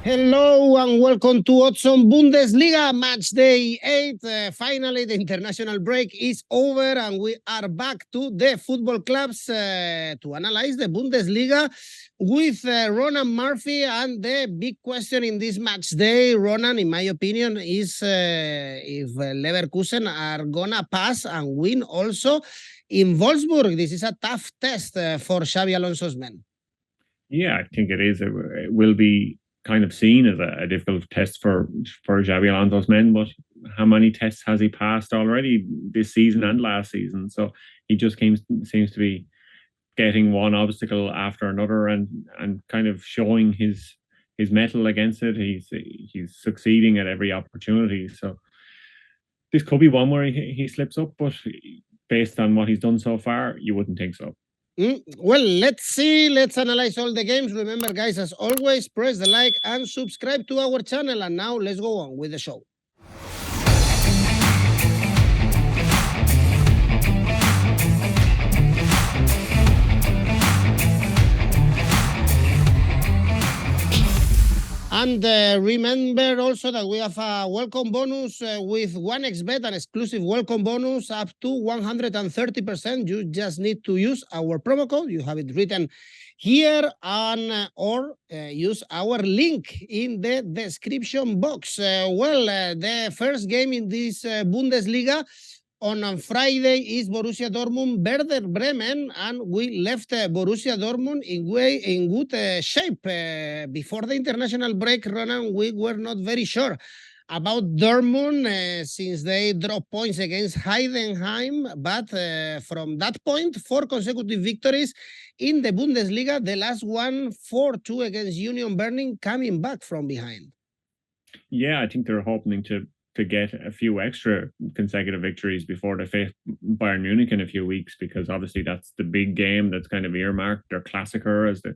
Hello and welcome to Oddspedia Bundesliga Matchday 8. Finally, the international break is over and we are back to the football clubs to analyze the Bundesliga with Ronan Murphy. And the big question in this match day, Ronan, in my opinion, is if Leverkusen are gonna pass and win also in Wolfsburg. This is a tough test for Xabi Alonso's men. Yeah, I think it is. It will be kind of seen as a difficult test for Xabi Alonso's men, but how many tests has he passed already this season and last season? So he just seems to be getting one obstacle after another and kind of showing his mettle against it. He's succeeding at every opportunity. So this could be one where he slips up, but based on what he's done so far, you wouldn't think so. Well, let's see. Let's analyze all the games. Remember, guys, as always, press the like and subscribe to our channel. And now let's go on with the show. And remember also that we have a welcome bonus with 1xBet, an exclusive welcome bonus up to 130%. You just need to use our promo code. You have it written here and or use our link in the description box. The first game in this Bundesliga on Friday is Borussia Dortmund, Werder Bremen, and we left Borussia Dortmund in good shape. Before the international break, Ronan, we were not very sure about Dortmund since they dropped points against Heidenheim, but from that point, 4 consecutive victories in the Bundesliga, the last one 4-2 against Union Berlin, coming back from behind. Yeah, I think they're hoping to get a few extra consecutive victories before they face Bayern Munich in a few weeks, because obviously that's the big game that's kind of earmarked, their Klassiker, as the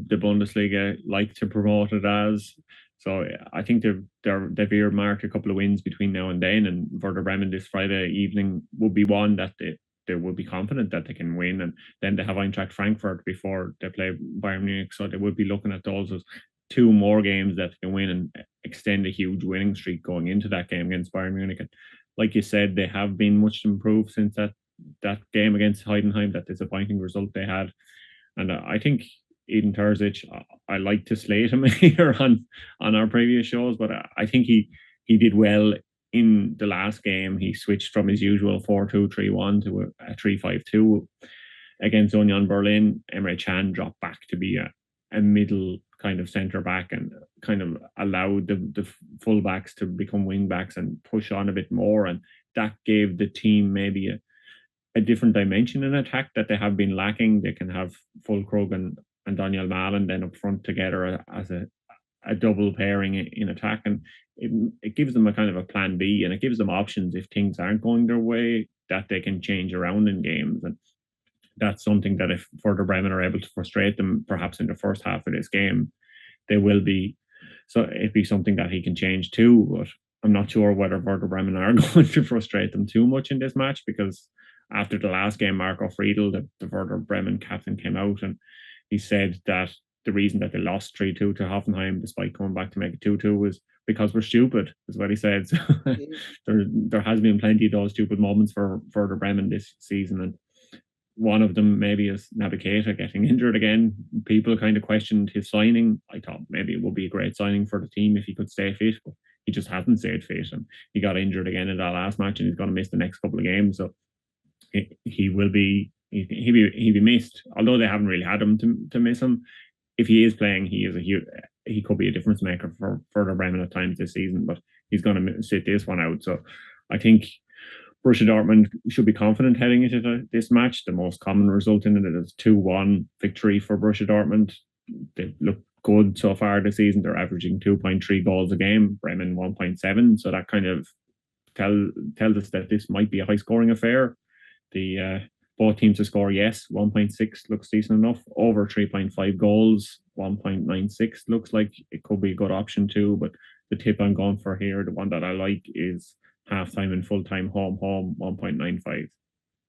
Bundesliga like to promote it as. So I think they've earmarked a couple of wins between now and then, and Werder Bremen this Friday evening will be one that they will be confident that they can win, and then they have Eintracht Frankfurt before they play Bayern Munich, so they will be looking at those as 2 more games that can win and extend a huge winning streak going into that game against Bayern Munich. And like you said, they have been much improved since that game against Heidenheim, that disappointing result they had. And I think 𝐜𝐿𝐴𝐧𝐧𝐞𝐜𝐭𝐤, I like to slate him here on our previous shows, but I think he did well in the last game. He switched from his usual 4-2-3-1 to a 3-5-2 against Union Berlin. Emre Can dropped back to be a middle kind of centre back and kind of allowed the full backs to become wing backs and push on a bit more, and that gave the team maybe a different dimension in attack that they have been lacking. They can have Füllkrug and Daniel Malen then up front together as a double pairing in attack, and it gives them a kind of a plan B, and it gives them options if things aren't going their way that they can change around in games. And that's something that if Werder Bremen are able to frustrate them, perhaps in the first half of this game, they will be. So it'd be something that he can change too. But I'm not sure whether Werder Bremen are going to frustrate them too much in this match, because after the last game, Marco Friedl, the Werder Bremen captain, came out and he said that the reason that they lost 3-2 to Hoffenheim, despite coming back to make it 2-2, was because we're stupid, is what he said. So there has been plenty of those stupid moments for Werder Bremen this season, and one of them maybe is 𝐜𝐿𝐴𝐧𝐽𝐿 getting injured again. People kind of questioned his signing. I thought maybe it would be a great signing for the team if he could stay fit, but he just hasn't stayed fit, and he got injured again in that last match, and he's going to miss the next couple of games. So he'll be missed. Although they haven't really had him to miss him, if he is playing, he could be a difference maker for Werder Bremen at times this season. But he's going to sit this one out. So I think Borussia Dortmund should be confident heading into this match. The most common result in it is 2-1 victory for Borussia Dortmund. They look good so far this season. They're averaging 2.3 goals a game, Bremen 1.7. So that kind of tells us that this might be a high-scoring affair. Both teams to score, yes, 1.6 looks decent enough. Over 3.5 goals, 1.96 looks like it could be a good option too. But the tip I'm going for here, the one that I like, is half-time and full-time home, 1.95.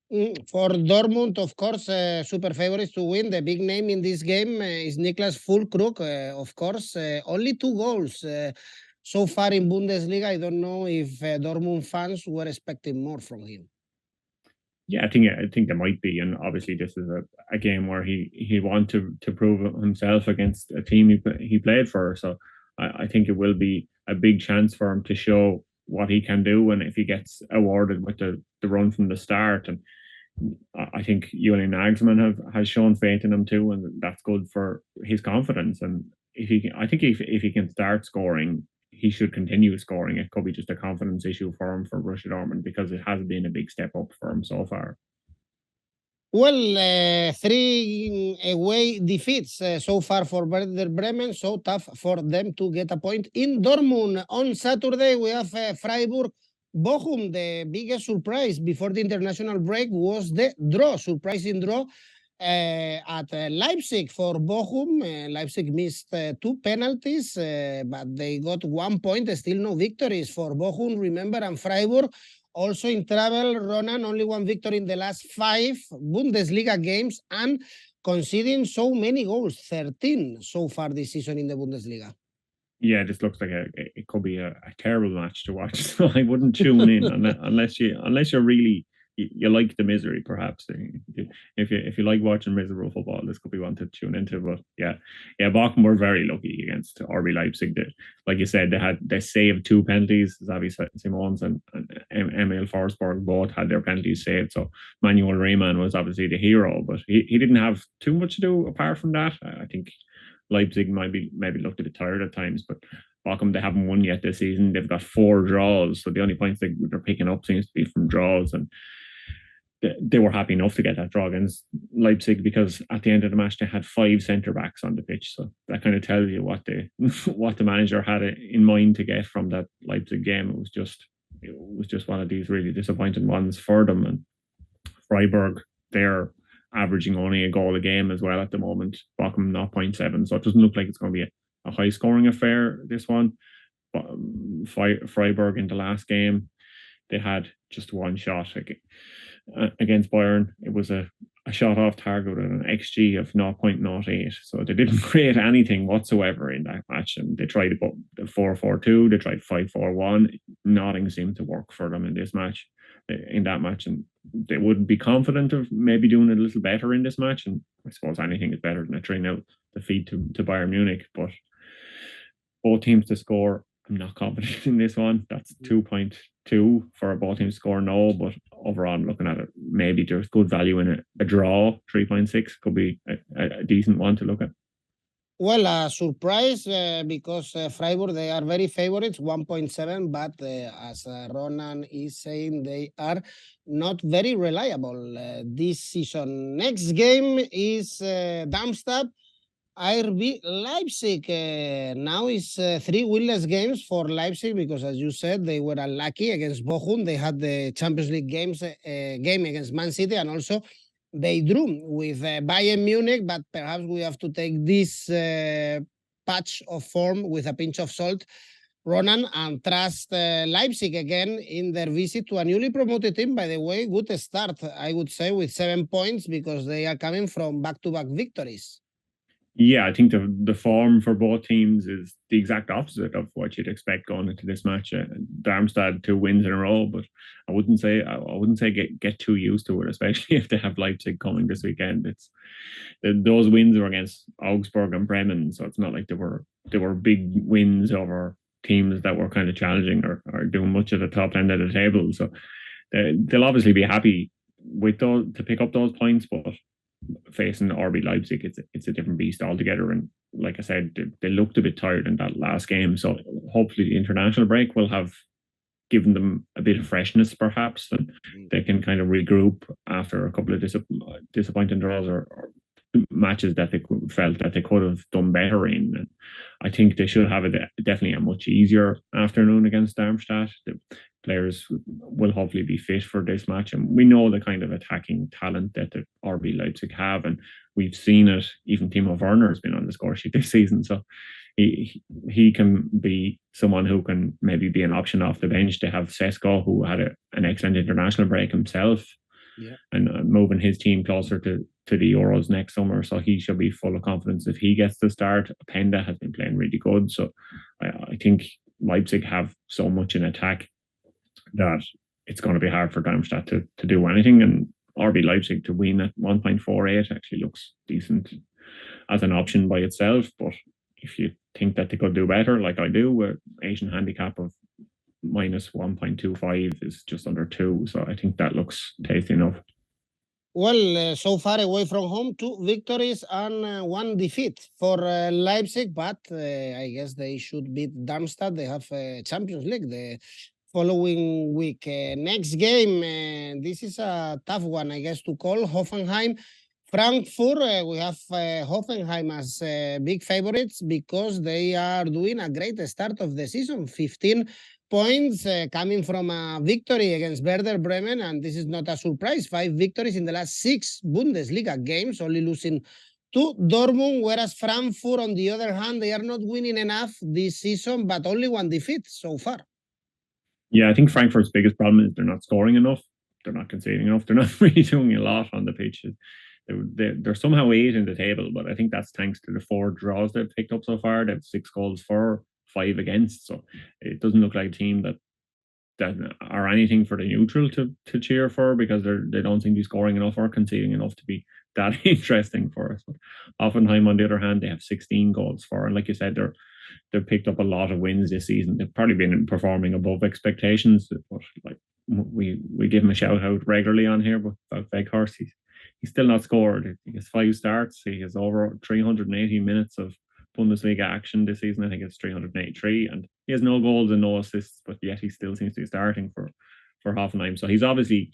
For Dortmund, of course, super favorites to win. The big name in this game is Niklas Füllkrug, of course. Only 2 goals so far in Bundesliga. I don't know if Dortmund fans were expecting more from him. Yeah, I think there might be, and obviously this is a game where he want to prove himself against a team he played for. So I think it will be a big chance for him to show what he can do, and if he gets awarded with the run from the start. And I think 𝐜𝐭𝐚𝐲 has shown faith in him too, and that's good for his confidence. And if he can start scoring, he should continue scoring. It could be just a confidence issue for him for Borussia Dortmund, because it has been a big step up for him so far. Well, 3 away defeats so far for Werder Bremen, so tough for them to get a point. In Dortmund on Saturday, we have Freiburg. Bochum. The biggest surprise before the international break was the draw, surprising draw at Leipzig for Bochum. Leipzig missed 2 penalties, but they got 1 point. Still no victories for Bochum, remember, and Freiburg. Also in trouble, Ronan, only 1 victory in the last 5 Bundesliga games and conceding so many goals, 13 so far this season in the Bundesliga. Yeah, this looks like it could be a terrible match to watch. So I wouldn't tune in unless you're really you like the misery, perhaps. If you like watching miserable football, this could be one to tune into. But yeah, Bochum were very lucky against RB Leipzig. Like you said, they saved 2 penalties. Xavi Simons and Emil Forsberg both had their penalties saved. So Manuel Riemann was obviously the hero, but he didn't have too much to do apart from that. I think Leipzig maybe looked a bit tired at times, but Bochum, they haven't won yet this season. They've got 4 draws, so the only points they're picking up seems to be from draws, and they were happy enough to get that draw against Leipzig, because at the end of the match they had 5 centre backs on the pitch. So that kind of tells you what the manager had in mind to get from that Leipzig game. It was just one of these really disappointing ones for them. And Freiburg, they're averaging only a goal a game as well at the moment. Bochum 0.7, so it doesn't look like it's going to be a high scoring affair, this one. But Freiburg in the last game, they had just 1 shot against Bayern. It was a shot off target with an XG of 0.08, so they didn't create anything whatsoever in that match. And they tried the 4-4-2, they tried 5-4-1. Nothing seemed to work for them in that match, and they would be confident of maybe doing a little better in this match. And I suppose anything is better than a 3-0 defeat to Bayern Munich. But both teams to score, I'm not confident in this one. That's 2.2 for both teams to score, no. But overall, I'm looking at it, maybe there's good value in it. A draw, 3.6, could be a decent one to look at. Well, a surprise because Freiburg, they are very favorites, 1.7, but as Ronan is saying, they are not very reliable this season. Next game is Darmstadt, RB Leipzig. Now is 3 winless games for Leipzig because, as you said, they were unlucky against Bochum. They had the Champions League game against Man City, and also they drew with Bayern Munich, but perhaps we have to take this patch of form with a pinch of salt, Ronan, and trust Leipzig again in their visit to a newly promoted team. By the way, good start, I would say, with 7 points because they are coming from back-to-back victories. Yeah, I think the form for both teams is the exact opposite of what you'd expect going into this match. Darmstadt 2 wins in a row, but I wouldn't say get too used to it, especially if they have Leipzig coming this weekend. Those wins were against Augsburg and Bremen, so it's not like they were big wins over teams that were kind of challenging or doing much at the top end of the table. So they'll obviously be happy with those to pick up those points, but facing RB Leipzig, it's a different beast altogether. And like I said, they looked a bit tired in that last game. So hopefully the international break will have given them a bit of freshness, perhaps, and they can kind of regroup after a couple of disappointing draws or matches that they felt that they could have done better in. And I think they should have definitely a much easier afternoon against Darmstadt. The players will hopefully be fit for this match, and we know the kind of attacking talent that the RB Leipzig have, and we've seen it. Even Timo Werner has been on the score sheet this season, so he can be someone who can maybe be an option off the bench. They have 𝐿𝐴𝐧𝐧𝐞𝐜𝐭, who had an excellent international break himself. and moving his team closer to the Euros next summer. So he should be full of confidence if he gets the start. Openda has been playing really good. So I think Leipzig have so much in attack that it's going to be hard for Darmstadt to do anything. And RB Leipzig to win at 1.48 actually looks decent as an option by itself. But if you think that they could do better, like I do, with Asian handicap of minus 1.25 is just under 2. So I think that looks tasty enough. Well, so far away from home, 2 victories and 1 defeat for Leipzig, but I guess they should beat Darmstadt. They have Champions League the following week. Next game, this is a tough one, I guess, to call. Hoffenheim, Frankfurt. We have Hoffenheim as big favorites because they are doing a great start of the season. 15 points coming from a victory against Werder Bremen, and this is not a surprise. 5 victories in the last 6 Bundesliga games, only losing to Dortmund, whereas Frankfurt, on the other hand, they are not winning enough this season, but only 1 defeat so far. Yeah, I think Frankfurt's biggest problem is they're not scoring enough. They're not conceding enough. They're not really doing a lot on the pitch. They're somehow 8 in the table, but I think that's thanks to the 4 draws they've picked up so far. They have 6 goals for, 5 against. So it doesn't look like a team that are anything for the neutral to cheer for, because they don't seem to be scoring enough or conceding enough to be that interesting for us. But Hoffenheim, on the other hand, they have 16 goals for, and like you said, they've picked up a lot of wins this season. They've probably been performing above expectations, but like we give him a shout out regularly on here, but about Weghorst, he's still not scored. He has 5 starts. He has over 380 minutes of Bundesliga action this season. I think it's 383, and he has no goals and no assists, but yet he still seems to be starting for Hoffenheim. So he's obviously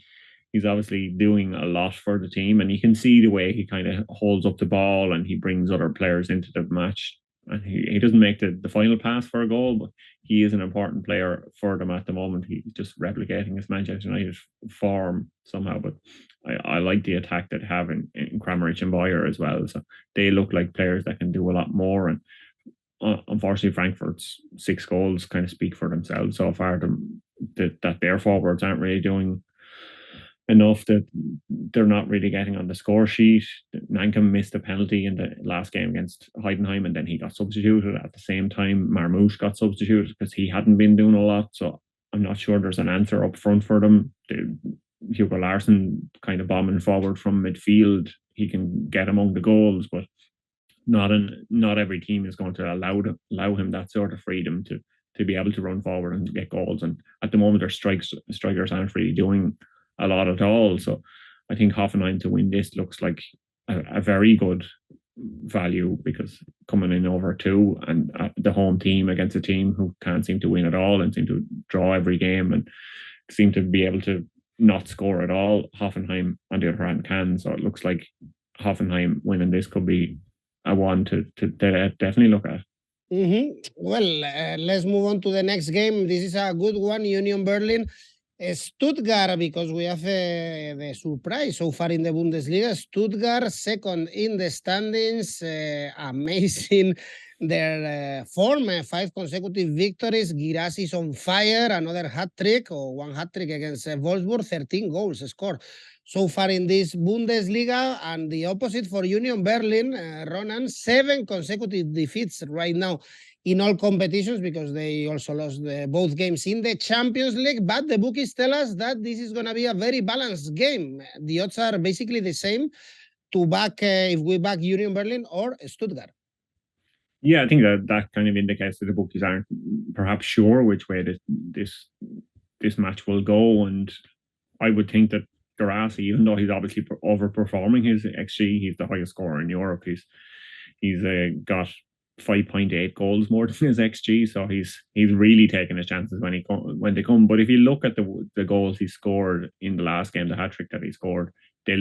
doing a lot for the team, and you can see the way he kind of holds up the ball and he brings other players into the match. And he doesn't make the final pass for a goal, but he is an important player for them at the moment. He's just replicating his Manchester United form somehow. But I like the attack that they have in Kramaric and Boyer as well. So they look like players that can do a lot more. And unfortunately, Frankfurt's 6 goals kind of speak for themselves so far. That their forwards aren't really doing enough, that they're not really getting on the score sheet. Nankem missed a penalty in the last game against Heidenheim, and then he got substituted at the same time. Marmoush got substituted because he hadn't been doing a lot. So I'm not sure there's an answer up front for them. Hugo Larsson kind of bombing forward from midfield, he can get among the goals, but not every team is going to allow him that sort of freedom to be able to run forward and get goals. And at the moment, their strikers aren't really doing a lot at all. So I think Hoffenheim to win this looks like a very good value, because coming in over 2 and the home team against a team who can't seem to win at all and seem to draw every game and seem to be able to not score at all. Hoffenheim, on the other hand, can. So it looks like Hoffenheim winning this could be a one to definitely look at. Well, let's move on to the next game. This is a good one, Union Berlin. Stuttgart, because we have the surprise so far in the Bundesliga. Stuttgart, second in the standings. Amazing their form. 5 consecutive victories. Guirassy is on fire. Another hat-trick, or 1 hat-trick against Wolfsburg. 13 goals scored so far in this Bundesliga. And the opposite for Union Berlin, Ronan, 7 consecutive defeats right now in all competitions, because they also lost both games in the Champions League. But the bookies tell us that this is going to be a very balanced game. The odds are basically the same to back, if we back Union Berlin or Stuttgart. Yeah, I think that kind of indicates that the bookies aren't perhaps sure which way this match will go. And I would think that Guirassy, even though he's obviously overperforming his XG, he's the highest scorer in Europe. He's got 5.8 goals more than his XG, so he's really taking his chances when they come. But if you look at the goals he scored in the last game, the hat-trick that he scored, they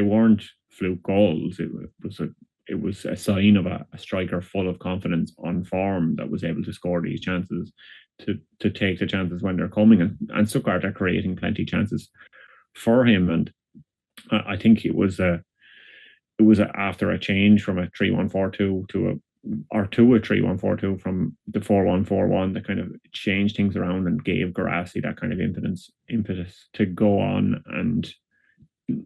weren't fluke goals. It was a sign of a striker full of confidence, on form, that was able to score these chances, to take the chances when they're coming. And Stuttgart are creating plenty of chances for him. And I think it was after a change from a 3-1-4-2 to a 3-1-4-2 from the 4-1-4-1 that kind of changed things around and gave Guirassy that kind of impetus to go on and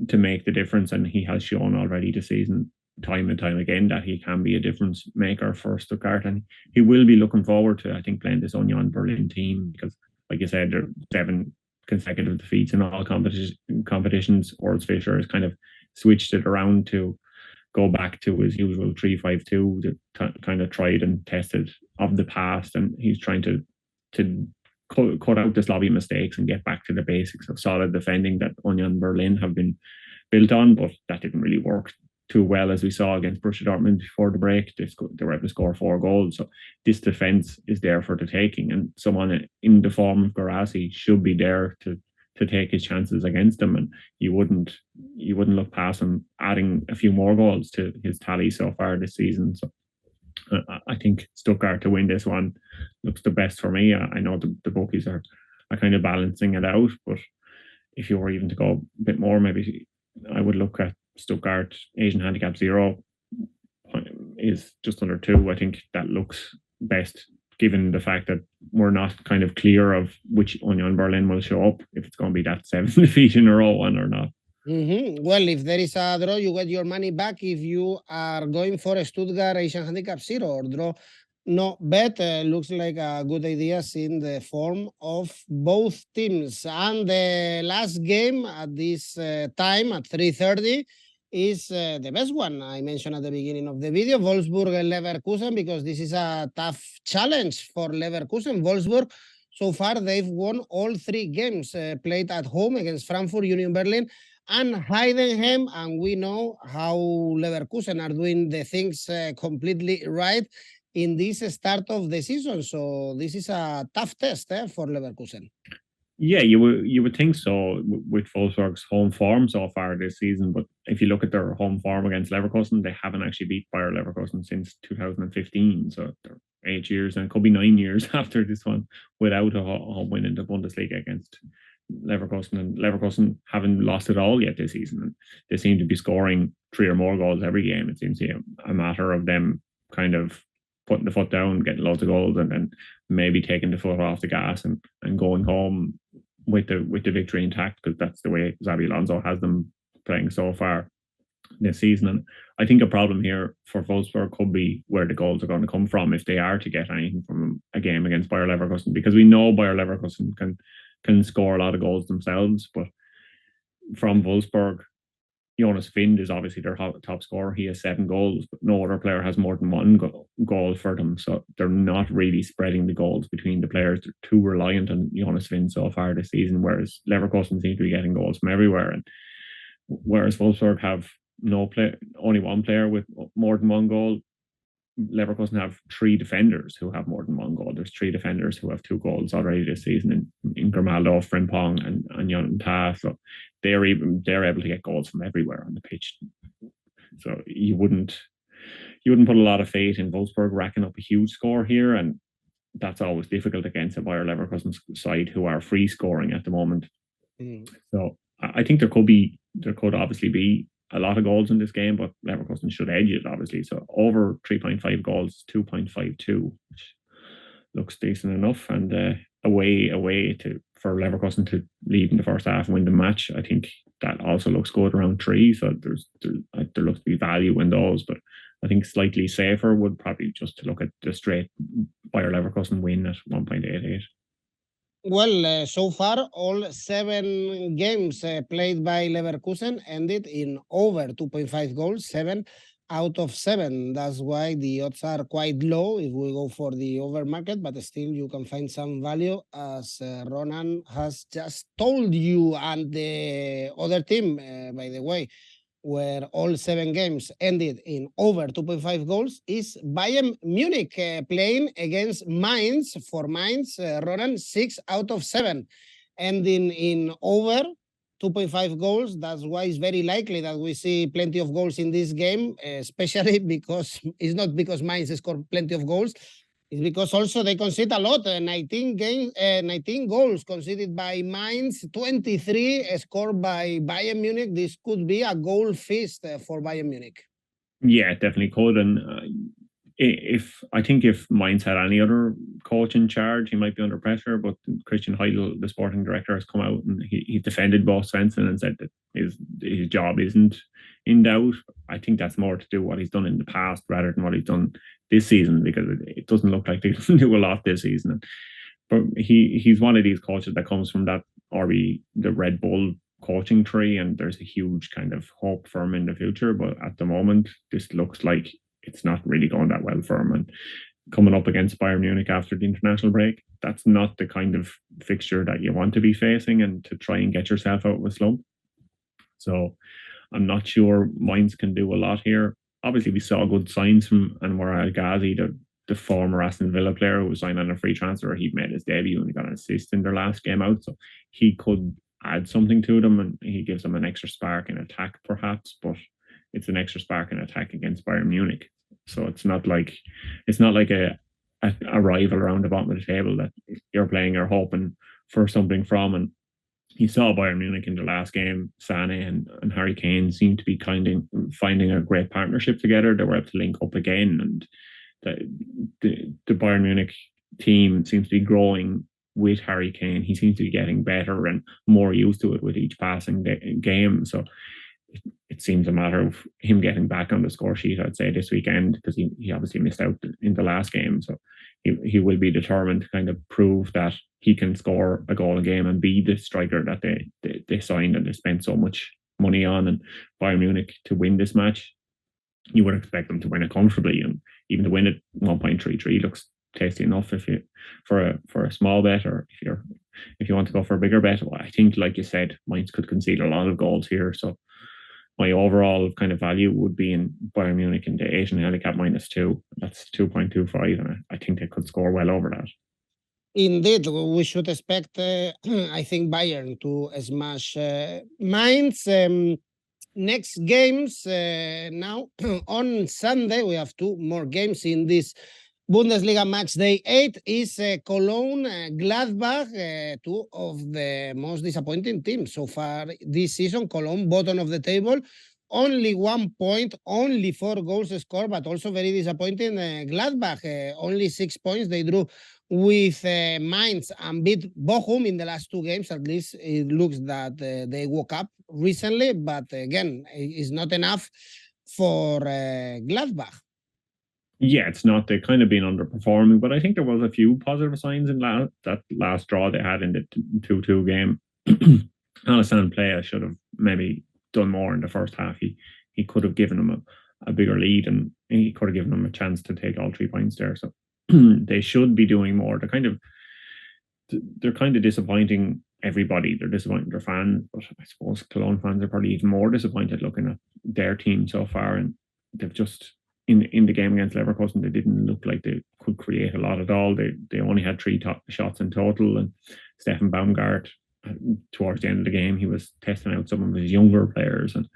to make the difference, and he has shown already this season time and time again that he can be a difference maker for Stuttgart, and he will be looking forward to, I think, playing this Union Berlin team, because like you said, there are 7 consecutive defeats in all competitions. Urs Fischer has kind of switched it around to go back to his usual 3-5-2, the kind of tried and tested of the past, and he's trying to cut out the sloppy mistakes and get back to the basics of solid defending that Union Berlin have been built on, but that didn't really work too well, as we saw against Borussia Dortmund before the break. They were able to score 4 goals. So this defence is there for the taking, and someone in the form of Guirassy should be there to take his chances against them, and you wouldn't look past him adding a few more goals to his tally so far this season. So I think Stuttgart to win this one looks the best for me. I know the bookies are kind of balancing it out, but if you were even to go a bit more, maybe I would look at Stuttgart. Asian handicap 0 is just under 2. I think that looks best, given the fact that we're not kind of clear of which Union Berlin will show up, if it's going to be that 7th defeat in a row one or not. Well, if there is a draw, you get your money back if you are going for a Stuttgart Asian handicap 0 or draw. No bet looks like a good idea in the form of both teams. And the last game at this time at 3:30 is the best one I mentioned at the beginning of the video, Wolfsburg and Leverkusen, because this is a tough challenge for Leverkusen. Wolfsburg, so far, they've won all 3 games played at home against Frankfurt, Union Berlin, and Heidenheim, and we know how Leverkusen are doing the things completely right in this start of the season. So this is a tough test for Leverkusen. Yeah, you would think so with Wolfsburg's home form so far this season. But if you look at their home form against Leverkusen, they haven't actually beat Bayer Leverkusen since 2015. So they're 8 years, and it could be 9 years after this one without a home win in the Bundesliga against Leverkusen. And Leverkusen haven't lost it all yet this season. And they seem to be scoring 3 or more goals every game. It seems to be a matter of them kind of putting the foot down, getting loads of goals, and then maybe taking the foot off the gas and going home with the victory intact, because that's the way 𝐜𝐴𝐵 Alonso has them playing so far this season. And I think a problem here for Wolfsburg could be where the goals are going to come from if they are to get anything from a game against Bayer Leverkusen, because we know Bayer Leverkusen can score a lot of goals themselves, but from Wolfsburg, Jonas Wind is obviously their top scorer. He has 7 goals, but no other player has more than 1 goal for them. So they're not really spreading the goals between the players. They're too reliant on Jonas Wind so far this season, whereas Leverkusen seem to be getting goals from everywhere. And whereas Wolfsburg have only 1 player with more than 1 goal, Leverkusen have 3 defenders who have more than 1 goal. There's 3 defenders who have 2 goals already this season in 𝐿, Frimpong, and Jan Ta. So they're able to get goals from everywhere on the pitch. So you wouldn't put a lot of faith in Wolfsburg racking up a huge score here, and that's always difficult against a Bayer Leverkusen side who are free scoring at the moment. So I think there could obviously be a lot of goals in this game, but Leverkusen should edge it, obviously. So over 3.5 goals, 2.52, which looks decent enough. And away for Leverkusen to lead in the first half and win the match, I think that also looks good, around 3. So there looks to be value in those, but I think slightly safer would probably just to look at the straight Bayer Leverkusen win at 1.88. Well, so far, all 7 games played by Leverkusen ended in over 2.5 goals, 7 out of 7. That's why the odds are quite low if we go for the over market, but still you can find some value, as Ronan has just told you. And the other team, by the way, where all 7 games ended in over 2.5 goals, is Bayern Munich playing against Mainz. For Mainz, Ronan, 6 out of 7 ending in over 2.5 goals. That's why it's very likely that we see plenty of goals in this game, especially because it's not because Mainz scored plenty of goals. It's because also they concede a lot. 19 goals conceded by Mainz, 23 scored by Bayern Munich. This could be a goal feast for Bayern Munich. Yeah, it definitely could. And I think if Mainz had any other coach in charge, he might be under pressure. But Christian Heidel, the sporting director, has come out and he defended Bo Svensson and said that his job isn't in doubt. I think that's more to do with what he's done in the past rather than what he's done this season, because it doesn't look like they can do a lot this season. But he's one of these coaches that comes from that the Red Bull coaching tree, and there's a huge kind of hope for him in the future. But at the moment, this looks like it's not really going that well for him. And coming up against Bayern Munich after the international break, that's not the kind of fixture that you want to be facing and to try and get yourself out of a slump. So I'm not sure Mainz can do a lot here. Obviously, we saw good signs from 𝐜𝐴𝐽𝐷𝐲𝐧𝐧𝐞𝐜𝐭𝐼, the former Aston Villa player who was signed on a free transfer. He made his debut and he got an assist in their last game out. So he could add something to them, and he gives them an extra spark in attack, perhaps, but it's an extra spark in attack against Bayern Munich. So it's not like a rival around the bottom of the table that you're playing or hoping for something from. And you saw Bayern Munich in the last game. Sané and Harry Kane seemed to be finding a great partnership together. They were able to link up again, and the Bayern Munich team seems to be growing with Harry Kane. He seems to be getting better and more used to it with each passing game. So it seems a matter of him getting back on the score sheet, I'd say, this weekend, because he obviously missed out in the last game. So he will be determined to kind of prove that he can score a goal a game and be the striker that they signed and they spent so much money on. And Bayern Munich, to win this match, you would expect them to win it comfortably, and even to win it 1.33 looks tasty enough for a small bet, or if you want to go for a bigger bet. Well, I think, like you said, Mainz could concede a lot of goals here. So my overall kind of value would be in Bayern Munich in the Asian handicap -2. That's 2.25, and I think they could score well over that. Indeed, we should expect, I think, Bayern to smash Mainz. Next games now on Sunday, we have two more games in this Bundesliga Matchday 8 is Cologne, Gladbach, two of the most disappointing teams so far this season. Cologne, bottom of the table, only 1 point, only 4 goals scored, but also very disappointing. Gladbach, only 6 points. They drew with Mainz and beat Bochum in the last 2 games. At least it looks that they woke up recently, but again, it's not enough for Gladbach. Yeah, it's not. They've kind of been underperforming, but I think there was a few positive signs in that last draw they had in the 2-2 game. Alassane Plea should have maybe done more in the first half. He could have given them a bigger lead, and he could have given them a chance to take all 3 points there. So they should be doing more. They're kind of disappointing everybody. They're disappointing their fans, but I suppose Cologne fans are probably even more disappointed looking at their team so far, and they've just in the game against Leverkusen, they didn't look like they could create a lot at all. They only had 3 shots in total, and Stefan Baumgart, towards the end of the game, he was testing out some of his younger players, and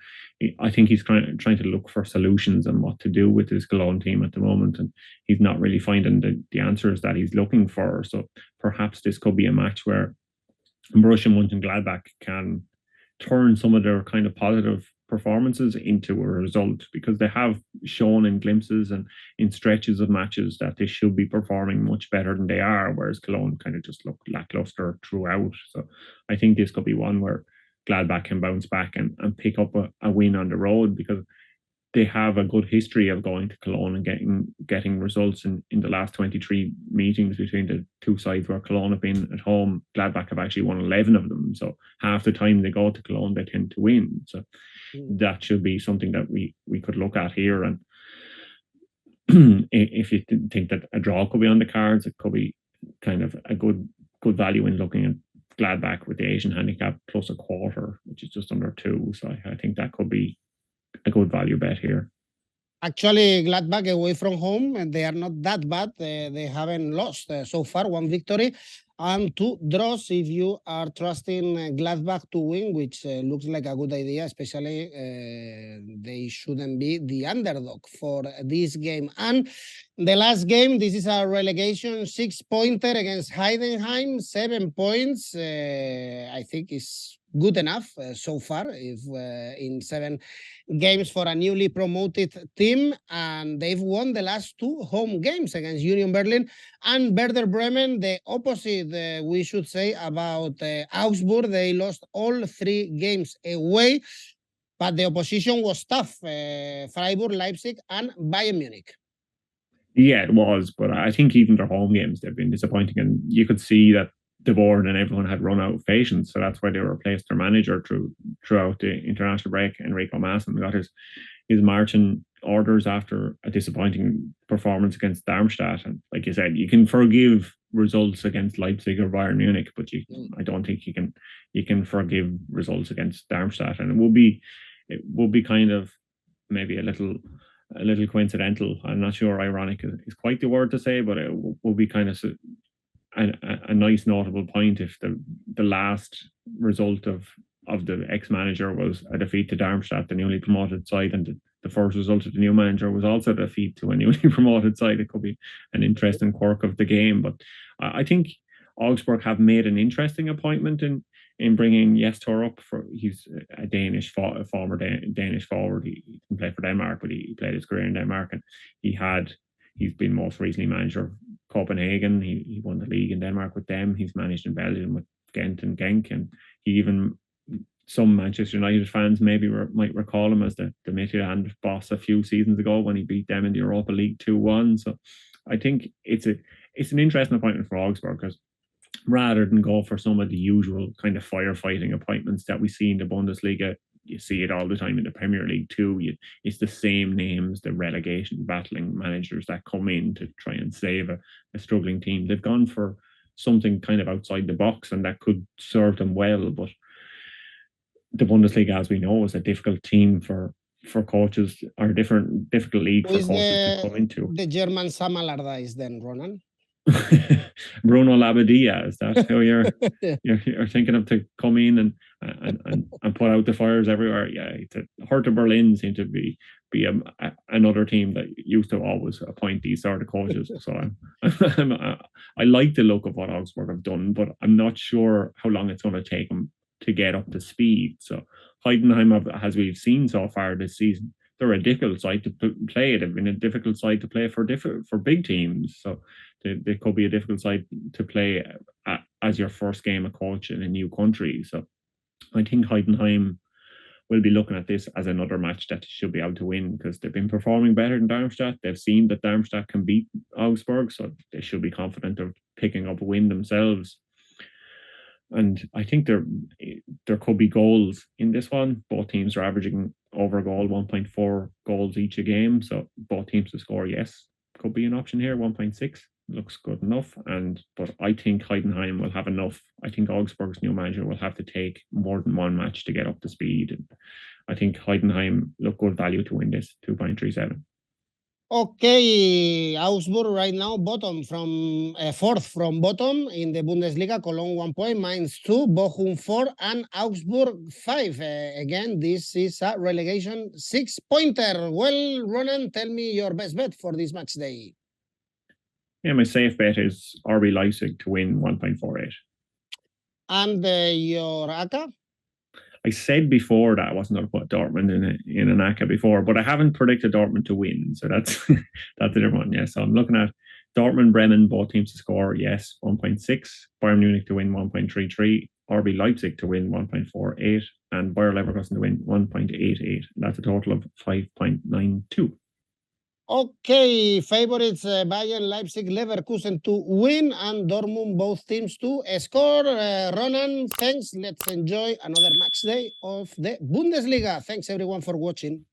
I think he's trying to look for solutions and what to do with his Cologne team at the moment, and he's not really finding the answers that he's looking for. So perhaps this could be a match where Borussia Mönchengladbach can turn some of their kind of positive performances into a result, because they have shown in glimpses and in stretches of matches that they should be performing much better than they are, whereas Cologne kind of just looked lackluster throughout. So I think this could be one where Gladbach can bounce back and pick up a win on the road, because they have a good history of going to Cologne and getting results in the last 23 meetings between the two sides, where Cologne have been at home. Gladbach have actually won 11 of them. So half the time they go to Cologne, they tend to win. So that should be something that we could look at here. And if you think that a draw could be on the cards, it could be kind of a good value in looking at Gladbach with the Asian handicap plus a quarter, which is just under 2. So I think that could be a good value bet here. Actually, Gladbach away from home, and they are not that bad. They haven't lost so far, 1 victory and 2 draws. If you are trusting Gladbach to win, which looks like a good idea, especially they shouldn't be the underdog for this game. And the last game, this is a relegation 6-pointer against Heidenheim, 7 points. I think it's good enough so far. If in 7 games for a newly promoted team, and they've won the last 2 home games against Union Berlin and Werder Bremen. The opposite, we should say, about Augsburg. They lost all 3 games away, but the opposition was tough. Freiburg, Leipzig, and Bayern Munich. Yeah, it was, but I think even their home games, they've been disappointing, and you could see that the board and everyone had run out of patience, so that's why they replaced their manager throughout the international break. Enrico Maaßen got his marching orders after a disappointing performance against Darmstadt. And like you said, you can forgive results against Leipzig or Bayern Munich, but I don't think you can forgive results against Darmstadt. And it will be kind of maybe a little coincidental. I'm not sure ironic is quite the word to say, but it will be kind of a nice notable point if the last result of the ex-manager was a defeat to Darmstadt, the newly promoted side, and the first result of the new manager was also a defeat to a newly promoted side. It could be an interesting quirk of the game. But I think Augsburg have made an interesting appointment in bringing 𝐬𝐴𝐧𝐧𝐞𝐿 up. He's a former Danish forward. He can play for Denmark, but he played his career in Denmark, and he's been most recently manager of Copenhagen. He won the league in Denmark with them. He's managed in Belgium with Ghent and Genk, and he even, some Manchester United fans maybe might recall him as the Midtjylland boss a few seasons ago when he beat them in the Europa League 2-1. So I think it's an interesting appointment for Augsburg, because rather than go for some of the usual kind of firefighting appointments that we see in the Bundesliga, you see it all the time in the Premier League too. It's the same names, the relegation battling managers that come in to try and save a struggling team. They've gone for something kind of outside the box, and that could serve them well. But the Bundesliga, as we know, is a difficult team for coaches, or difficult league for coaches to come into. The German Sam Allardyce then, Ronan? Bruno Labbadia, is that how you're thinking of to come in and put out the fires everywhere? Yeah, Hertha Berlin seem to be another team that used to always appoint these sort of coaches. So I like the look of what Augsburg have done, but I'm not sure how long it's going to take them to get up to speed. So Heidenheim, as we've seen so far this season, they're a difficult side to play. They've been a difficult side to play for big teams. So they could be a difficult side to play as your first game of coach in a new country. So I think Heidenheim will be looking at this as another match that they should be able to win, because they've been performing better than Darmstadt. They've seen that Darmstadt can beat Augsburg, so they should be confident of picking up a win themselves. And I think there could be goals in this one. Both teams are averaging over a goal, 1.4 goals each a game. So both teams to score, yes, could be an option here. 1.6 looks good enough. But I think Heidenheim will have enough. I think Augsburg's new manager will have to take more than one match to get up to speed. And I think Heidenheim look good value to win this, 2.37. Okay, Augsburg right now bottom from fourth from bottom in the Bundesliga. Cologne 1 point, Mainz 2, Bochum 4, and Augsburg 5. Again, this is a relegation 6-pointer. Well, Ronan, tell me your best bet for this match day. Yeah, my safe bet is RB Leipzig to win 1.48. And your ACCA? I said before that I wasn't going to put Dortmund in an ACCA before, but I haven't predicted Dortmund to win. So that's a different one. Yeah. So I'm looking at Dortmund, Bremen, both teams to score, yes, 1.6. Bayern Munich to win 1.33. RB Leipzig to win 1.48. And Bayer Leverkusen to win 1.88. That's a total of 5.92. Okay, favorites Bayern, Leipzig, Leverkusen to win, and Dortmund, both teams to score. Ronan, thanks. Let's enjoy another match day of the Bundesliga. Thanks everyone for watching.